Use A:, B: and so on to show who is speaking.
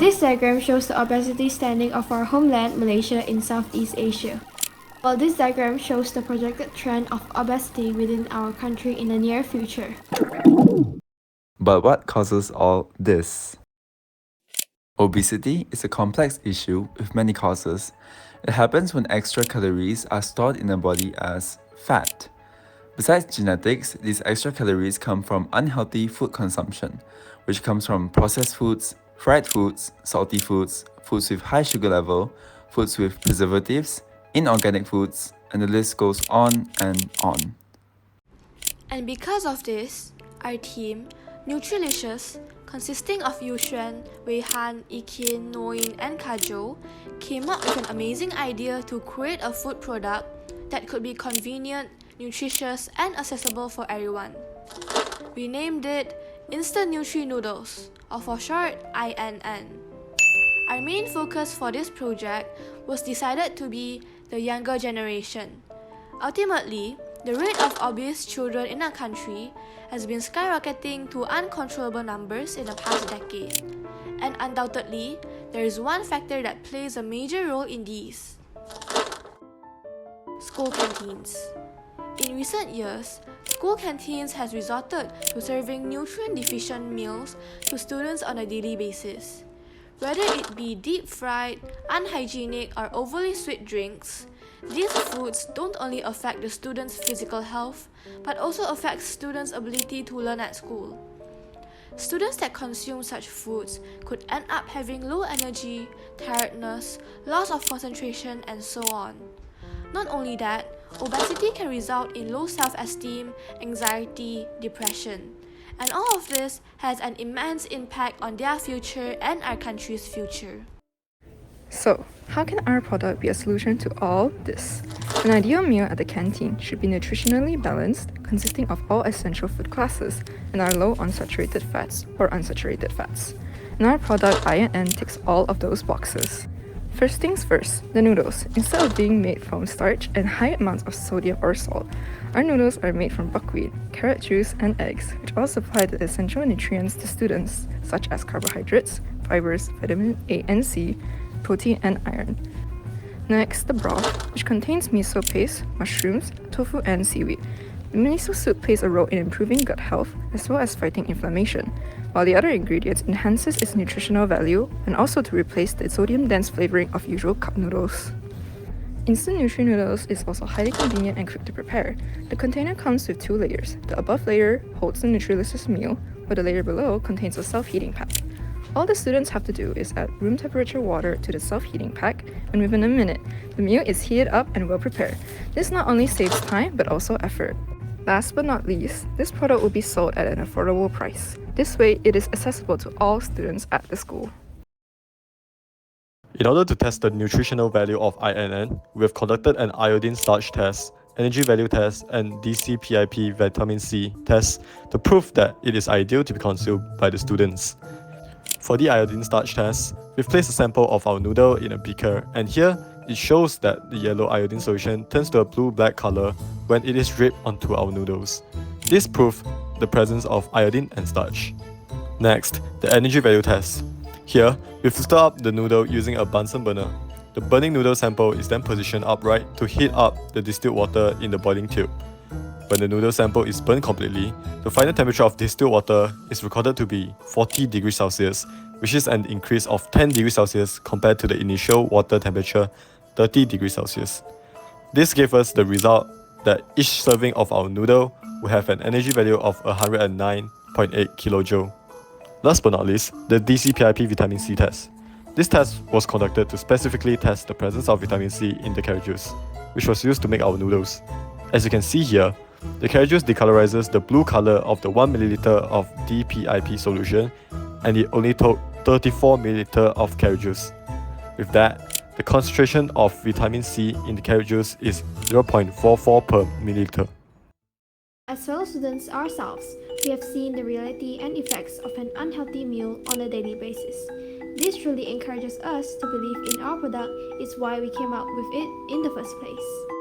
A: This diagram shows the obesity standing of our homeland, Malaysia, in Southeast Asia. While this diagram shows the projected trend of obesity within our country in the near future.
B: But what causes all this? Obesity is a complex issue with many causes. It happens when extra calories are stored in the body as fat. Besides genetics, these extra calories come from unhealthy food consumption, which comes from processed foods, fried foods, salty foods, foods with high sugar level, foods with preservatives, inorganic foods, and the list goes on and on.
C: And because of this, our team, Nutrilicious, consisting of Yushuan, Weihan, Ikin, Noin, and Kajo, came up with an amazing idea to create a food product that could be convenient, nutritious, and accessible for everyone. We named it Instant Nutri Noodles, or for short, INN. Our main focus for this project was decided to be the younger generation. Ultimately, the rate of obese children in our country has been skyrocketing to uncontrollable numbers in the past decade. And undoubtedly, there is one factor that plays a major role in these. School canteens. In recent years, school canteens has resorted to serving nutrient-deficient meals to students on a daily basis. Whether it be deep-fried, unhygienic, or overly sweet drinks, these foods don't only affect the students' physical health, but also affect students' ability to learn at school. Students that consume such foods could end up having low energy, tiredness, loss of concentration, and so on. Not only that, obesity can result in low self-esteem, anxiety, depression. And all of this has an immense impact on their future and our country's future.
D: So, how can our product be a solution to all this? An ideal meal at the canteen should be nutritionally balanced, consisting of all essential food classes, and are low on saturated fats or unsaturated fats. And our product INN ticks all of those boxes. First things first, the noodles. Instead of being made from starch and high amounts of sodium or salt, our noodles are made from buckwheat, carrot juice, and eggs, which all supply the essential nutrients to students, such as carbohydrates, fibers, vitamin A and C, protein, and iron. Next, the broth, which contains miso paste, mushrooms, tofu, and seaweed. The miso soup plays a role in improving gut health as well as fighting inflammation, while the other ingredients enhances its nutritional value and also to replace the sodium-dense flavoring of usual cup noodles. Instant Nutri Noodles is also highly convenient and quick to prepare. The container comes with two layers. The above layer holds the Nutrilicious meal, while the layer below contains a self-heating pack. All the students have to do is add room temperature water to the self-heating pack, and within a minute, the meal is heated up and well prepared. This not only saves time, but also effort. Last but not least, this product will be sold at an affordable price. This way, it is accessible to all students at the school.
E: In order to test the nutritional value of INN, we have conducted an iodine starch test, energy value test, and DCPIP vitamin C test to prove that it is ideal to be consumed by the students. For the iodine starch test, we've placed a sample of our noodle in a beaker, and here it shows that the yellow iodine solution turns to a blue-black color when it is dripped onto our noodles. This proves the presence of iodine and starch. Next, the energy value test. Here, we filter up the noodle using a Bunsen burner. The burning noodle sample is then positioned upright to heat up the distilled water in the boiling tube. When the noodle sample is burned completely, the final temperature of distilled water is recorded to be 40 degrees Celsius, which is an increase of 10 degrees Celsius compared to the initial water temperature, 30 degrees Celsius. This gave us the result that each serving of our noodle will have an energy value of 109.8 kJ. Last but not least, the DCPIP vitamin C test. This test was conducted to specifically test the presence of vitamin C in the carrot juice, which was used to make our noodles. As you can see here, the carrot juice decolorizes the blue color of the 1 ml of DPIP solution, and it only took 34 ml of carrot juice. With that, the concentration of vitamin C in the carrot juice is 0.44 per milliliter.
A: As fellow students ourselves, we have seen the reality and effects of an unhealthy meal on a daily basis. This truly encourages us to believe in our product is why we came up with it in the first place.